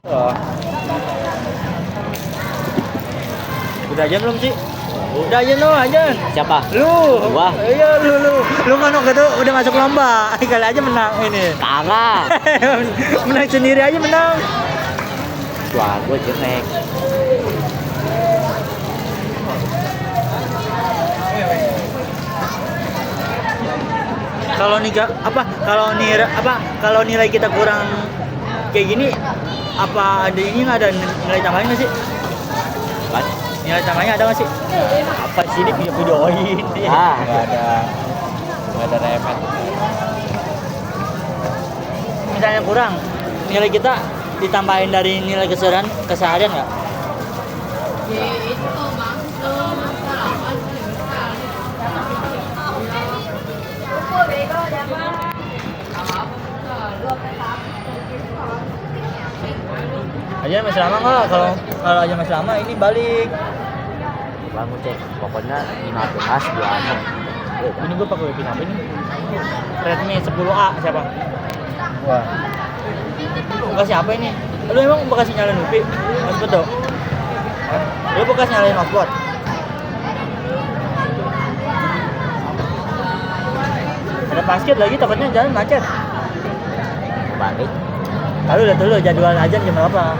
Oh. Udah aja belum sih? Udah aja no aja. Siapa? Lu. Wah. Iya lu kan gitu udah masuk lomba. Kali aja menang ini. Kagak. Menang sendiri aja menang. Wah, gue jelek. Kalau nilai kita kurang kayak gini apa ada ini nggak ada nilai tambahin nggak sih? Kan? Nilai tambahannya ada nggak sih? Apa sih ini videoin? Nggak ada remet. Misalnya kurang nilai kita ditambahin dari nilai keseharian nggak? Aja masih lama nggak? Kalau aja masih lama ini balik. Bangun cek. Pokoknya 15 26. Ini gue pakai WP apa ini? Redmi 10A siapa? Wah. Enggak siapa ini? Lu emang bekas nyalain WP? Mas betul? Lu bekas nyalain hotspot? Ada basket lagi takutnya jalan macet. Balik. Lalu lihat dulu jadwal ajan jam berapa?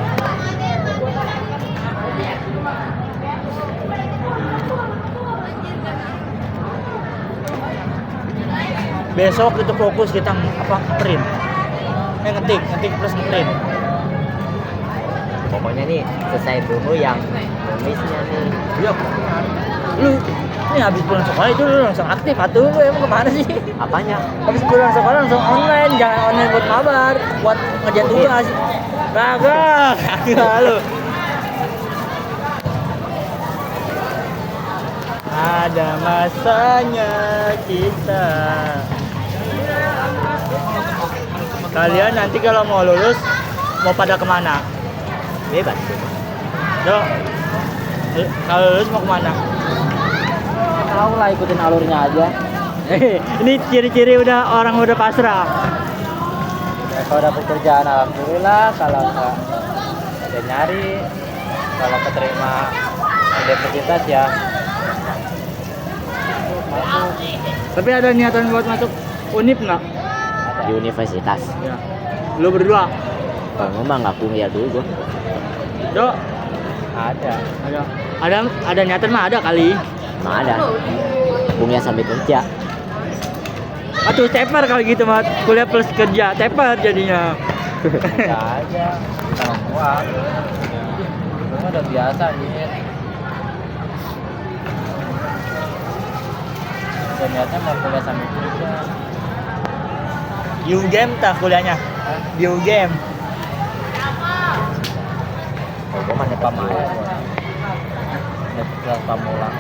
Besok itu fokus kita print. Ngetik plus ngeprint. Pokoknya nih selesai dulu yang nulisnya nih. Iya. Lu ini habis pulang sekolah itu lu langsung aktif atau lu emang kemana sih? Apanya? Habis pulang sekolah langsung online, jangan online buat mabar, buat ngerjain tugas. Kagak lu. Ada masanya kita. Kalian nanti kalau mau lulus mau pada kemana? Bebas. Dok, kalau lulus mau kemana? Tahu lah, ikutin alurnya aja. Ini ciri-ciri orang udah pasrah. Ya, kalau dapet kerjaan alhamdulillah, kalau nggak ada nyari, kalau keterima universitas ya masuk. Tapi ada niatan buat masuk Unip nggak? Di universitas. Ya. Lu berdua? Kalau mah nggak kuliah dulu gua. Dok, ada niatan mah ada kali. Mah ada. Kuliah sambil kerja. Atuh teper kalau gitu mah, kuliah plus kerja, teper jadinya. Bisa aja. Kalau gua udah biasa nih. Niatnya mau kuliah sambil kerja. View game tak kuliahnya? View game. Gua mah nepa maya gua. Nepa pamulang.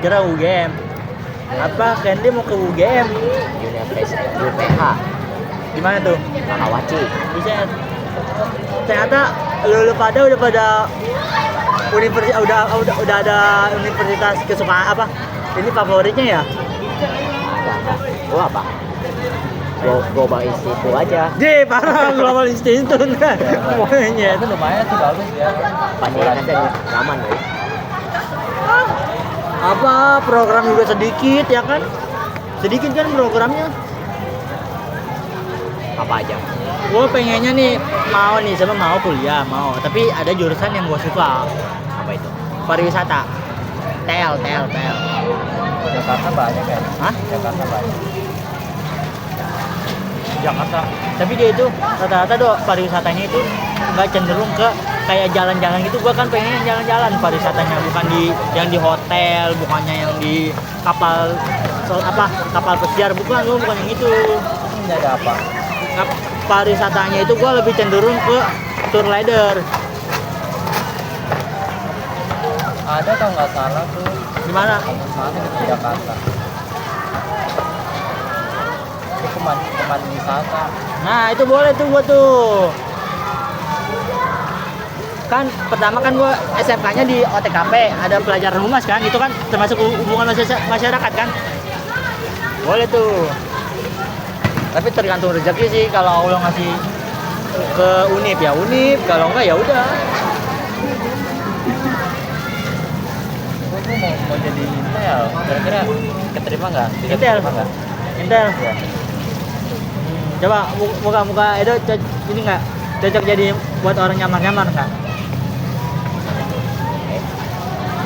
Kira UGM. Apa Candy mau ke UGM? Universitas UPH. Di mana tuh? Makawaci. Bisa. Ternyata lu pada udah pada universitas udah ada universitas kesukaan apa? Ini favoritnya ya? Gua apa? Global Institute aja. Parah Global Institute kan. Pokoknya Itu lumayan sih, bagus ya. Fasilitasnya nyaman loh. Apa program juga sedikit ya kan? Sedikit kan programnya. Apa aja? Gue pengennya nih mau kuliah mau, tapi ada jurusan yang gue suka. Apa itu? Pariwisata. TL. Jakarta banyak kan? Hah? Jakarta banyak. Jakarta. Tapi dia itu rata-rata pariwisatanya itu nggak cenderung ke kayak jalan-jalan gitu. Gua kan pengen jalan-jalan pariwisatanya, bukan yang di hotel, bukannya yang di kapal pesiar, bukan yang itu. Ini ada apa? Pariwisatanya itu gua lebih cenderung ke tour leader. Ada kalau nggak salah tuh. Di mana? Mana di Jakarta. Itu teman wisata. Nah, itu boleh tuh gua tuh. Kan pertama kan gua SMK-nya di OTKP, ada pelajaran humas kan, itu kan termasuk hubungan masyarakat kan. Boleh tuh. Tapi tergantung rezeki sih, kalau Allah ngasih ke Unip ya Unip, kalau enggak ya udah. Gue mau jadi Intel, kira-kira keterima nggak? Bisa Intel. keterima nggak? Intel. Ya. Coba muka Edo ini nggak cocok jadi buat orang nyamar nggak?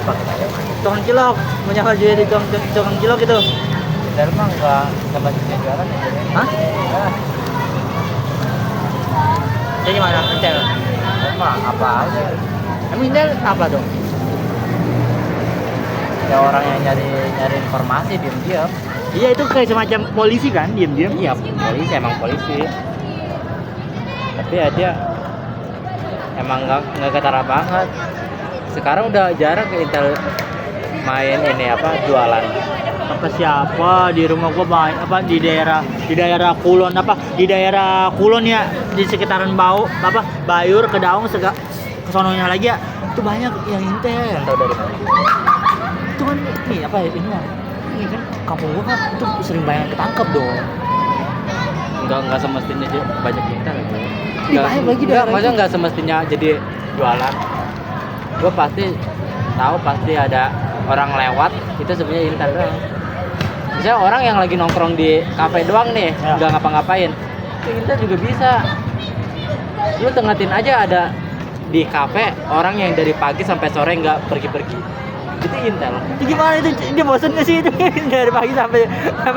Pakai aja. Tukang cilok, menyamar jadi tukang cilok gitu. Intel mah nggak sama jenis jualan ya. Hah? Nah, Jadi gimana Intel? Intel mah apa aja? Emang Intel apa dong? Ya orang yang nyari informasi diam-diam. Iya itu kayak semacam polisi kan, diam-diam. Iya, polisi emang polisi. Tapi ya dia emang nggak ketara banget. Sekarang udah jarang ke Intel main ini apa jualan. Apa siapa di rumah gua banyak apa di daerah Kulon apa di daerah Kulon ya di sekitaran Bayur ke Daung ke sononya lagi ya itu banyak yang Intel. Tahu dari mana? Itu kan nih apa ya ini mah ini kan kampung gua kan itu sering banyak ketangkep dong. Nggak semestinya banyak Intel gitu. Ih, banyak lagi daerah Maksudnya itu. nggak semestinya jadi jualan. Gue pasti tahu pasti ada orang lewat itu sebenarnya Intel doang. Misalnya orang yang lagi nongkrong di kafe doang nih, Ya. nggak ngapa-ngapain, itu Intel juga bisa. Lu tengetin aja ada di kafe orang yang dari pagi sampai sore nggak pergi-pergi, itu Intel. Itu gimana itu dia bosan nggak sih itu dari pagi sampai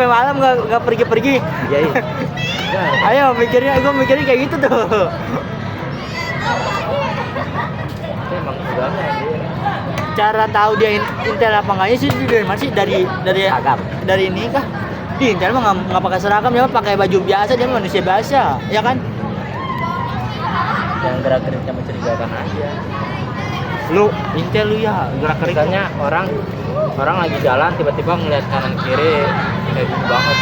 malam nggak pergi-pergi. Iya. Ayo gue mikirnya kayak gitu tuh. Itu emang tujuannya dia. Cara tahu dia Intel apa enggaknya sih dari mana sih dari Seragam. dari ini kah? Di Intel mah nggak pakai seragam, dia mah pakai baju biasa, dia mah manusia biasa, ya kan? Yang gerak-geriknya mencurigakan aja. Lu Intel lu ya gerak-geriknya. Misalnya orang lagi jalan tiba-tiba ngeliat kanan kiri kayak gitu banget.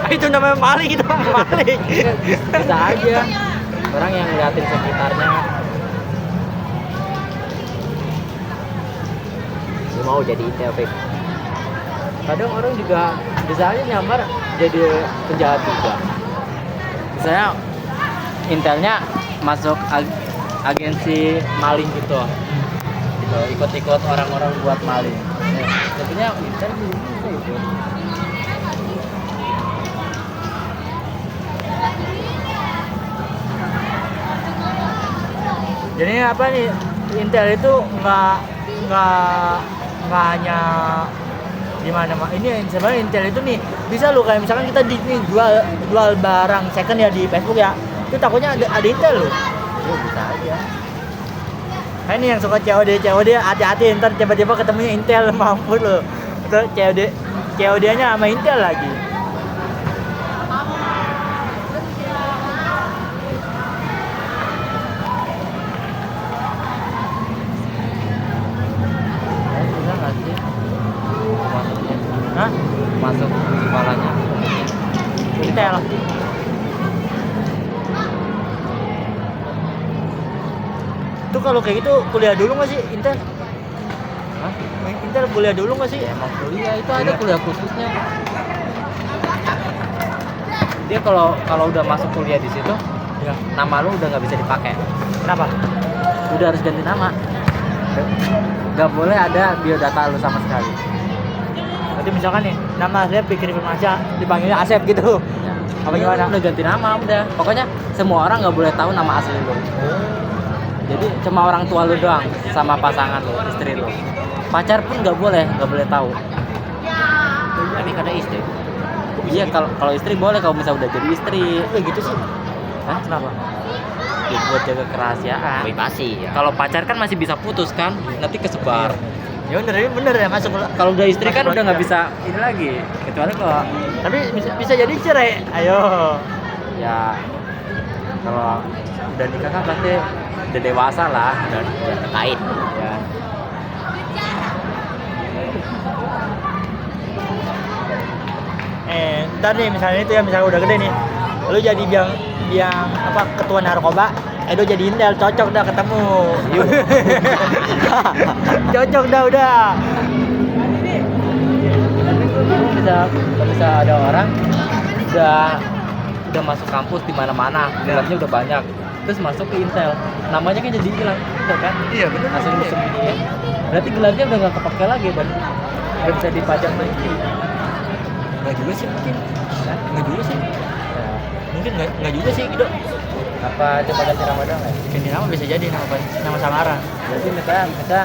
Itu namanya maling, itu maling. Bisa aja orang yang ngeliatin sekitarnya. Lu mau jadi Intel Fik? Kadang orang juga bisa aja nyamar jadi penjahat juga. Misalnya Intelnya masuk agensi maling gitu, ikut-ikut orang-orang buat maling. Sebenarnya Intel juga bisa itu. Jadi apa nih Intel itu nggak hanya gimana mah ini sebenarnya Intel itu nih bisa lu kayak misalkan kita nih jual barang second ya di Facebook ya itu takutnya ada Intel lu. Ya bisa aja. Nah, ini yang suka COD hati-hati ntar tiba-tiba ketemunya Intel mampus lu. Terus COD-nya sama Intel lagi. Bisa nggak sih masuknya? Hah? Masuk sekolahnya? Intel. Itu kalau kayak gitu kuliah dulu nggak sih Intel? Hah? Intel kuliah dulu nggak sih? Ya, emang kuliah itu ada kuliah khususnya. Dia kalau udah masuk kuliah di situ, Ya. nama lu udah nggak bisa dipakai. Kenapa? Udah harus ganti nama. Nggak boleh ada biodata lu sama sekali. Berarti misalkan nih nama saya Pikir Firmansyah dipanggilnya Asep gitu. Apa Iya, gimana? udah ganti nama udah. Pokoknya semua orang nggak boleh tahu nama asli lu. Jadi cuma orang tua lu doang sama pasangan lu, istri lu. Pacar pun nggak boleh tahu. Tapi karena istri. Iya kalau istri boleh kalau misalnya udah jadi istri. Kayak gitu sih. Hah? Kenapa? Ya, buat jaga kerahasiaan. Privasi ya. Kalau pacar kan masih bisa putus kan, nanti kesebar. Ya bener ya masuk. Kalau udah istri kan Masuk udah nggak logika. bisa ini lagi. Kecuali kalau Tapi bisa jadi cerai. Ayo. ya kalau udah nikah kan pasti udah dewasa lah, udah terkait. Ya. Ntar nih misalnya itu ya misalnya udah gede nih. Lu jadi yang apa ketua narkoba, Edo jadi Intel, cocok dah ketemu. Cocok dah udah. Tapi gue bingung bisa ada orang udah masuk kampus di mana-mana, nilainya udah banyak. terus masuk ke Intel, namanya kan jadi hilang, gitu kan? Iya benar. Langsung disembunyiin. Berarti gelarnya udah nggak kepake lagi dan nggak bisa dipajang lagi. Nggak juga sih mungkin. Nah, Nggak juga sih. nah, Mungkin nggak juga sih gitu. apa coba ganti nama dong ya? Ganti nama bisa jadi nama samaran. Berarti kita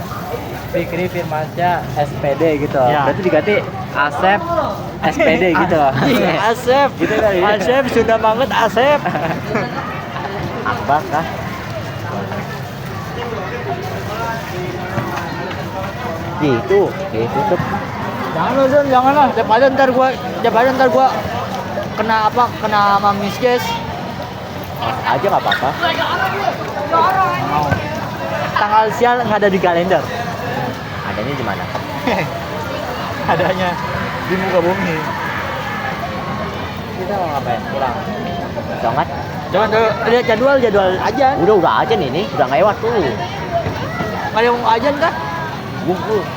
Fikri Firmansyah SPD gitu. Ya. Berarti diganti Asep SPD gitu. Iya, Asep. Gitu kali. Asep sudah banget Asep. Akbar kah? Gitu tuh. Jangan lu Zon, jangan lah. Tiap ada ntar gua kena sama Miss Jess. Aja nggak apa-apa. Mau. Tanggal sial nggak ada di kalender. Adanya di mana? Adanya di muka bumi. Kita mau ngapain? Pulang. Jangan. Jangan lihat jadwal aja. Udah aja nih, udah lewat tuh. Nggak ada yang mau ajan kah? Bungkus.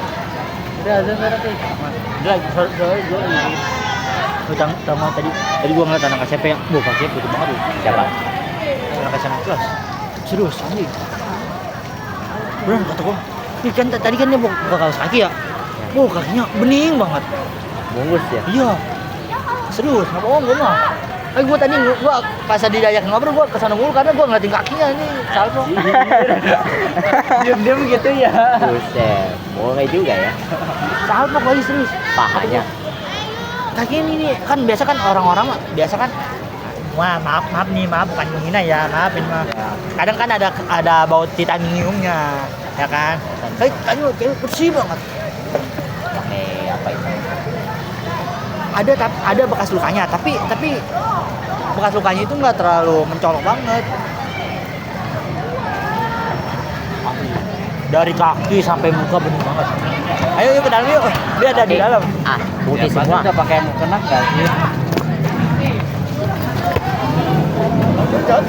Udah azan berarti. Udah, soalnya gue lagi sama tadi gue ngeliat anak SMP yang kaki putih banget tuh. Siapa? Anak SMP kelas. Serius anjing. Beneran kata gue. Ih kan tadi kan dia buka kaos kaki ya. Kakinya bening banget. Bungkus ya. Iya. Serius, nggak bohong gue mah. Gue tadi pas di Dayak ngobrol gue kesana mulu karena gue ngeliatin kakinya ini salvo. Diam-diam gitu ya. Buset, boleh juga ya. Salvo kali serius. Pahanya. Kaki ini nih kan biasa kan orang-orang mah biasa kan. Wah maaf bukan menghina ya maafin mah. Kadang kan ada bau titaniumnya ya kan. Tadi bersih banget. Pakai apa itu? Ada bekas lukanya tapi bekas lukanya itu nggak terlalu mencolok banget. Dari kaki sampai muka bening banget. Ayo yuk ke dalam yuk. Dia ada di dalam. Putih semua. Udah pakai mukena enggak sih?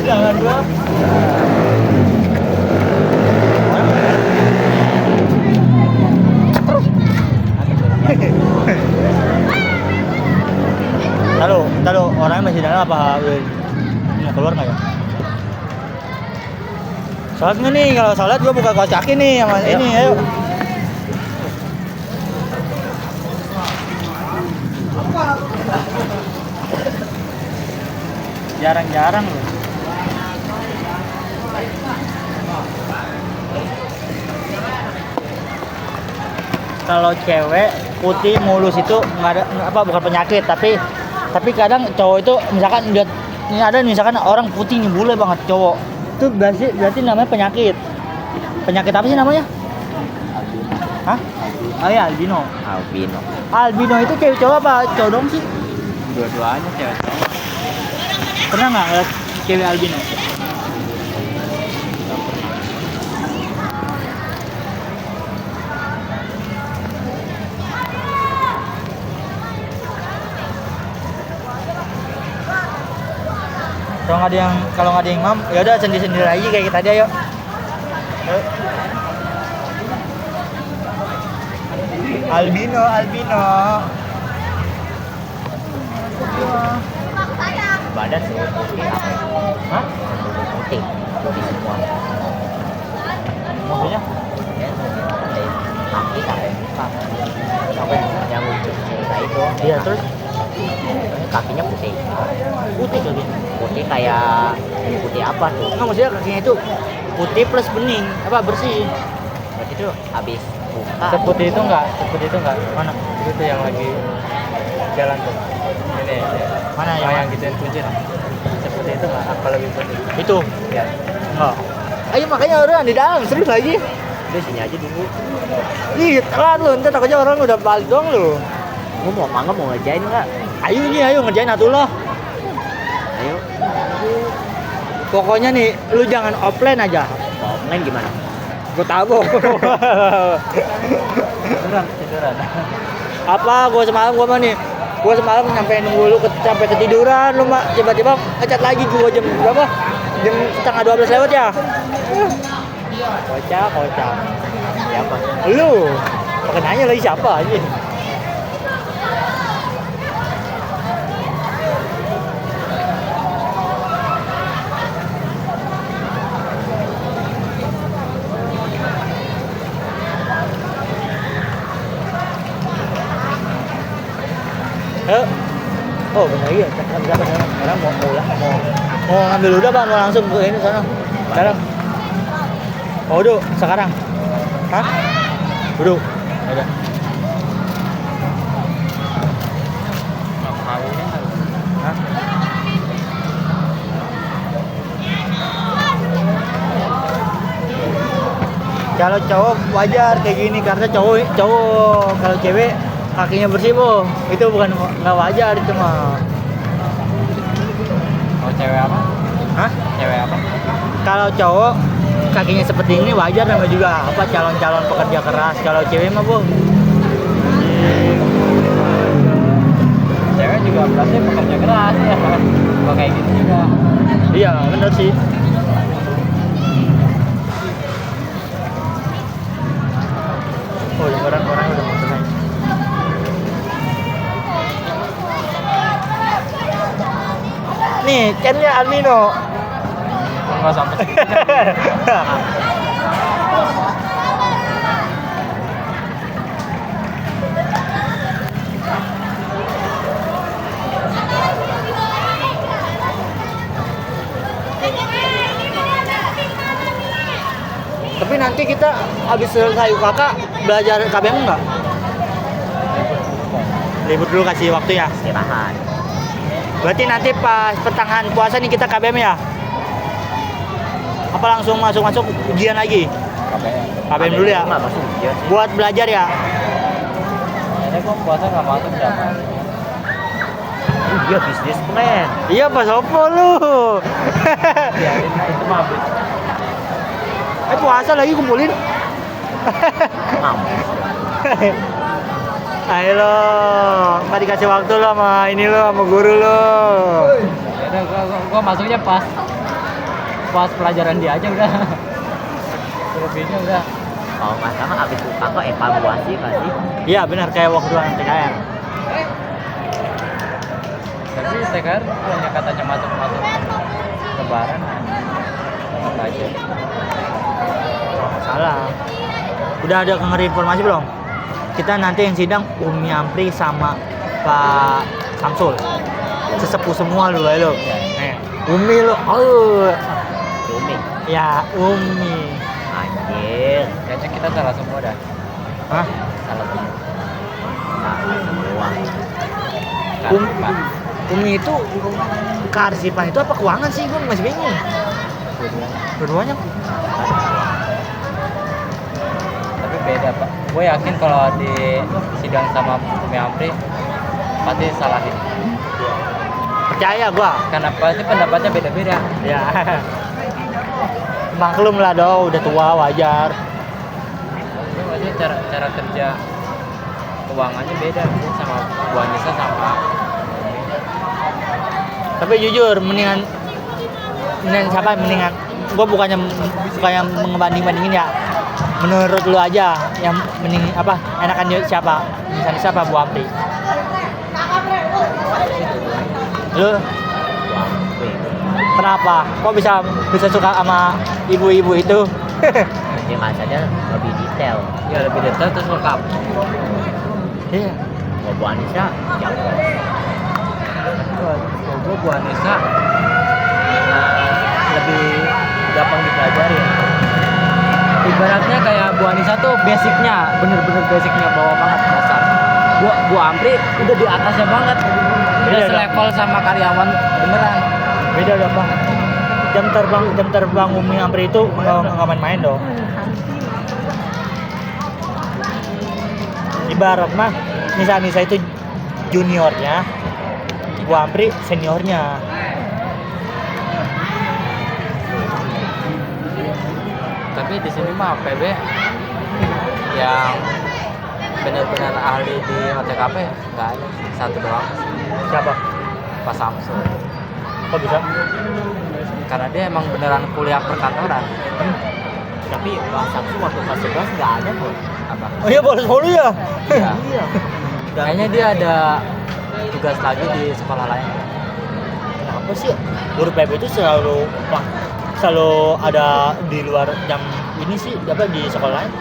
Jangan dua. Tahu orangnya masih dalam apa mau keluar nggak ya? Sholat nggak nih? Kalau sholat gua buka kaos kaki nih sama ini, ayo. Jarang-jarang loh. Kalau cewek putih mulus itu nggak ada bukan penyakit tapi kadang cowok itu misalkan lihat ini ada misalkan orang putih nih bule banget cowok itu berarti namanya penyakit apa sih namanya? Hah? Oh iya albino itu cewek cowok apa cowok dong sih? Dua-duanya cewek cowok. Pernah nggak ngeliat cewek albino? Kalau nggak ada yang mam, ya udah sendiri aja kayak kita aja yuk. Albino. Badan sih putih apa? Hah? Putih semua. Maksudnya? Kaki sampai muka. Apa Yang cerita itu. Iya terus Kakinya putih kakinya. Putih kayak putih apa tuh? Nggak maksudnya kakinya itu putih plus bening bersih. Berarti itu habis buka. Seputih itu enggak mana? Itu yang lagi jalan tuh. Ini. Mana yang gituin kuncir. Seperti itu nggak? Apa lebih putih? Itu Ya. enggak. Ayo makanya orang di dalam serius lagi. Udah sini aja dulu. Ih, telat lu, ntar takutnya orang udah balik dong lu. Gua mau ngerjain nggak? Ayo ngerjain atulah. Ayo. Pokoknya nih, lu jangan offline aja. Mau offline gimana? Gua tabok. Tiduran. Apa? Gua semalam sampai nunggu lu sampai ketiduran lu mak tiba-tiba ngecat lagi gua jam berapa? Jam 11:30 lewat ya. Kocak. Siapa? Lu. Pakai nanya lagi siapa aja. Oh benar iya, berapa sana? Sekarang mau ngambil udah bang, mau langsung ke ini sana. Sekarang. Oh duduk sekarang. Hah? Duduk. Ada. Hah? Kalau cowok wajar kayak gini karena cowok kalau cewek kakinya bersih bu, itu bukan nggak wajar itu mah. Kalau cewek apa? Hah? Cewek apa? Kalau cowok kakinya seperti ini wajar, namanya juga apa calon-calon pekerja keras. Kalau cewek mah bu, Cewek juga berarti pekerja keras ya. Kalau kayak gitu juga. iya bener sih. Oh orang udah mau selesai. Nih channelnya Almino. Enggak sampai. Tapi nanti kita habis selesai UKK belajar KBM enggak? Libur dulu kasih waktu ya. Istirahat. Berarti nanti pas pertengahan puasa nih kita KBM ya? Apa langsung masuk ujian lagi? KBM dulu ya? Nggak masuk ujian sih. Buat belajar ya? Ini kok puasa nggak masuk siapa? Iya bisnis plan. Iya pas opo lu. Biarin itu mah habis. Puasa lagi kumpulin. Mampus. Ayo lo, nggak dikasih waktu lo sama ini lo, sama guru lo. Ya udah gua masuknya pas pelajaran dia aja udah. Lebihnya udah. Kalau nggak salah abis UKK evaluasi nggak sih? Iya benar kayak waktu anak TKR. Tapi TKR punya katanya masuk lebaran. Masuk aja. Salah. Udah ada ngeri informasi belum? Kita nanti yang sidang Umi Ampri sama Pak Samsul. Sesepuh semua lu, lo. Umi lo. Oh. Umi. Ya, Umi. Anjir. Kayaknya kita salah semua dah. Hah? Salah semua. Salah semua. Kearsipan. Umi itu kearsipan itu apa keuangan sih? Gue masih bingung. Dua-duanya. Tapi beda pak. Gue yakin kalau di sidang sama Umi Ampri pasti salahin. Percaya gua. Karena pasti pendapatnya beda-beda. Ya. Maklum lah do, udah tua wajar. Tapi maksudnya cara kerja keuangannya beda sama Bu Anissa sama Umi. Tapi jujur mendingan siapa mendingan gua bukannya mengebanding-bandingin ya. Menurut lu aja yang mending apa enakan siapa? Misalnya siapa Bu Ampri? Lu kenapa? Kok bisa suka sama ibu-ibu itu? Ya masanya lebih detail. Ya lebih detail terus lengkap. Iya. Kalau Bu Anissa jago. Kalau gue Bu Anissa lebih gampang dipelajari. Ibaratnya kayak Bu Anissa tuh basicnya, bener-bener basicnya bawah banget dasar. Bu Ampri udah di atasnya banget, udah selevel sama karyawan beneran. Beda udah Bang. Jam terbang Umi Ampri itu nggak main-main dong. Ibarat mah Nisa itu juniornya, Bu Ampri seniornya. Tapi di sini mah PB yang benar-benar ahli di OTKP nggak ada, satu doang. Siapa? Pak Samsul. Kok bisa? Karena dia emang beneran kuliah perkantoran. Tapi Pak Samsul waktu kelas 11 nggak ada kok. Apa? Oh iya bolos mulu ya. Iya. Kayaknya dia ada tugas lagi di sekolah lain. Kenapa sih guru PB itu selalu ada di luar jam ini sih, apa di sekolah lain?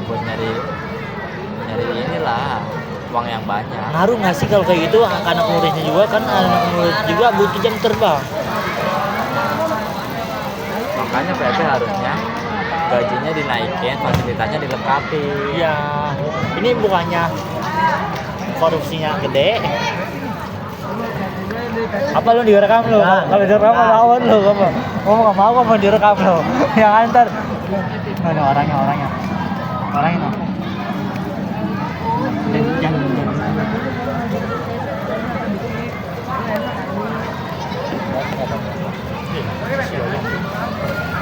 Buat nyari inilah uang yang banyak. Ngaruh nggak sih kalau kayak gitu anak muridnya juga kan anak murid juga butuh jam terbang. Makanya PP harusnya gajinya dinaikin, fasilitasnya dilengkapi. Iya, ini bukannya korupsinya gede. Apa lu direkam lu? Kalau direkam lawan lu kamu. Kamu nggak mau kamu direkam lu. Yang antar. Mana orangnya. Orangnya. Jangan.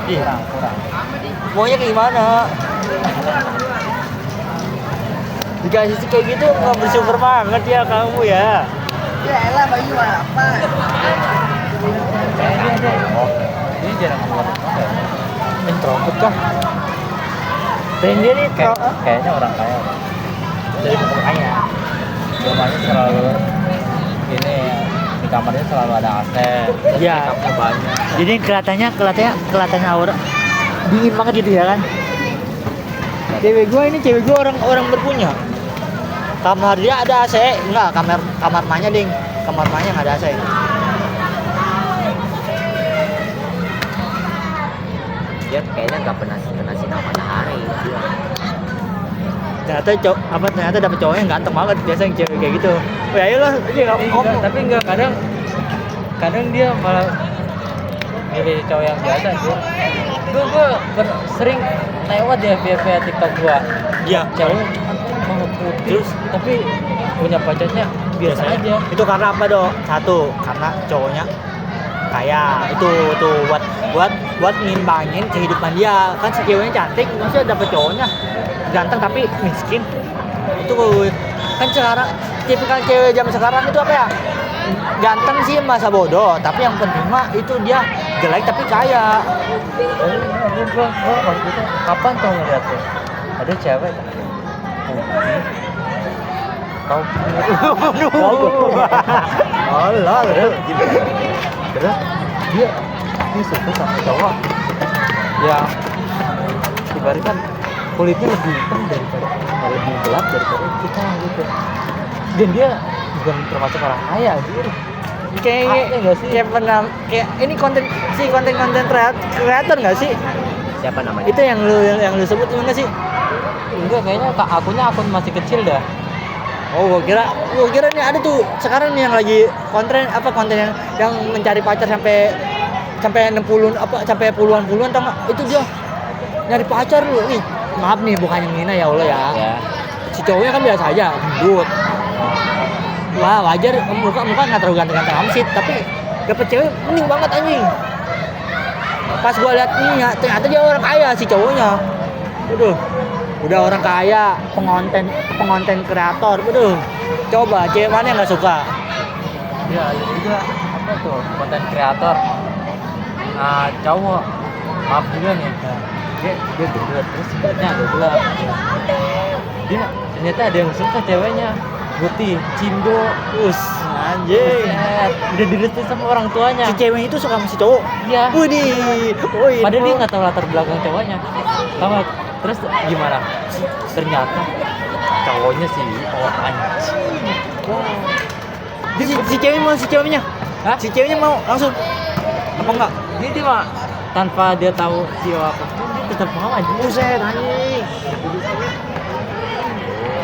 Kurang. Maunya kayak gimana? Dikasih kayak gitu nggak bersyukur banget ya kamu ya. Ya elah Bayu apa? Ini jarang keluar. Introvert kah? Dan dia nih Kayaknya orang kaya. dari orang kaya. Rumahnya selalu ini di kamarnya selalu ada AC. Terus Iya. makeupnya banyak. Jadi kelihatannya aura dingin banget gitu ya kan. Cewek gua orang berpunya. Kamar dia ada AC, enggak kamar emaknya ding. Kamar emaknya nggak ada AC. Dia kayaknya nggak pernah kena sinar matahari. Ternyata dapet cowok yang ganteng banget biasa yang cewek kayak gitu. Oh, ya ayolah, Tapi enggak kadang dia malah milih cowok yang biasa sih. Gue sering lewat di FYP TikTok gua. Iya. Cewek mau putih tapi punya pacarnya biasa aja. Itu karena apa dong? Satu, karena cowoknya kaya. Itu tuh buat ngimbangin kehidupan dia. Kan si ceweknya cantik, maksudnya dapet cowoknya ganteng tapi miskin. Itu kan sekarang tipikal cewek zaman sekarang itu apa ya? Ganteng sih masa bodoh, tapi yang penting mah itu dia jelek tapi kaya. Gua waktu itu kapan tuh ngeliat tuh? Ada cewek Allah, terus dia suka sama cowok ya ibaratkan kulitnya lebih hitam daripada lebih gelap daripada kita gitu, dan dia bukan termasuk orang kaya gitu. Kayak pernah kayak ini konten kreator nggak sih? Siapa namanya? Itu yang lu sebut gimana sih? Enggak, kayaknya akun masih kecil dah. Oh, gua kira nih ada tuh sekarang nih yang lagi konten yang mencari pacar sampai 60 sampai puluhan tau nggak? Itu dia nyari pacar lu. Ih, maaf nih bukannya menghina ya Allah ya. Si cowoknya kan biasa aja, gendut. Wah, wajar muka nggak terlalu ganteng-ganteng amat sih, tapi dapet cewek mending banget anjing. Pas gua lihat ini ya, ternyata dia orang kaya si cowoknya. Waduh. Udah orang kaya, pengonten kreator. Waduh. Coba cewek mana yang nggak suka? Ya, juga apa tuh konten kreator. Cowok maaf juga nih. Dia gendut terus kulitnya agak gelap. Dia ternyata ada yang suka ceweknya. Putih, cindo, Anjing. udah direstu sama orang tuanya. Si cewek itu suka sama si cowok. Iya. Widih. Padahal dia nggak tahu latar belakang cowoknya. Tahu nggak? Terus gimana? Ternyata cowoknya sih anjing. Si cewek mau si ceweknya. Hah? Si ceweknya mau langsung. Apa enggak? Ini dia mah tanpa dia tahu siapa apa, dia tetap mau aja. Buset anjing.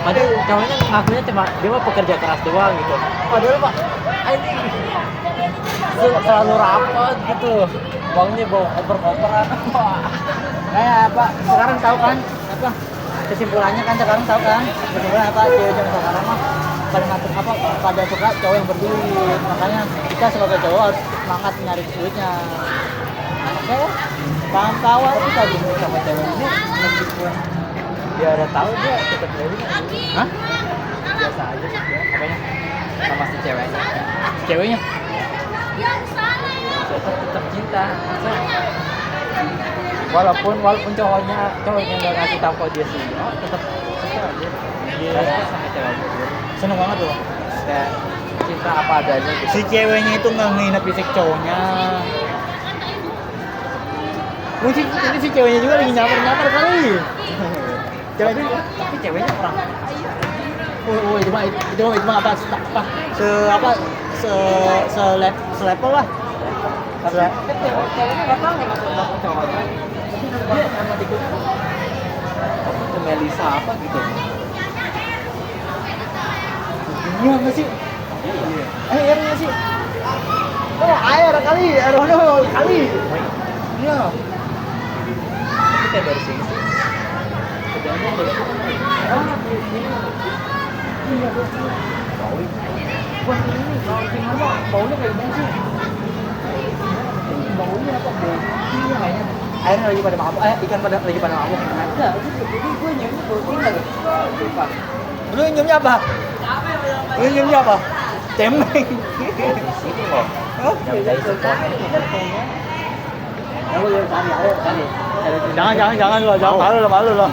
Padahal cowoknya ngakunya cuma dia mah pekerja keras doang gitu. Padahal mah anjing selalu rapat gitu. Uangnya bawa koper-koperan. Kayak apa? Sekarang tahu kan? Apa? Kesimpulannya kan sekarang tahu kan? Kesimpulan apa? Cewek zaman sekarang mah pada suka cowok yang berduit. Makanya kita sebagai cowok harus semangat nyari duitnya. Oke? Tahu aku tadi sama cewek ini meskipun Dia ada tahu dia tetap dari. hah? Biasa aja sih dia. Apanya? Sama si ceweknya. Ceweknya? Tetap cinta. Walaupun cowoknya nggak ngasih tahu kalau dia sih, tetap suka aja. Dia sama ceweknya. Seneng banget loh. Kayak cinta apa adanya gitu. Si ceweknya itu nggak ngehina fisik cowoknya. Mungkin ini si ceweknya juga lagi nyamar kali. Cewek itu, Tapi ceweknya orang Oh, itu mah apa? Selevel lah. Ceweknya nggak tahu masuk cowoknya. Dia sama tikus apa tuh Melisa apa gitu. Iya nggak sih? Air nggak sih? Oh, air kali, air kali. Iya. Tapi kayak dari sini sih. Sebenarnya dari sini. Iya, bau. Wah, ini kalau tinggal mah baunya kayak gimana sih? Baunya apa? Iya kayaknya. Airnya lagi pada mabuk, ikan lagi pada mabuk. Enggak, jadi gue nyiumnya bau tinggal. Lupa. Lu nyiumnya apa? Lu nyiumnya apa? Cemeng. Di sini loh. Yang dari support. Jangan lo, malu lo.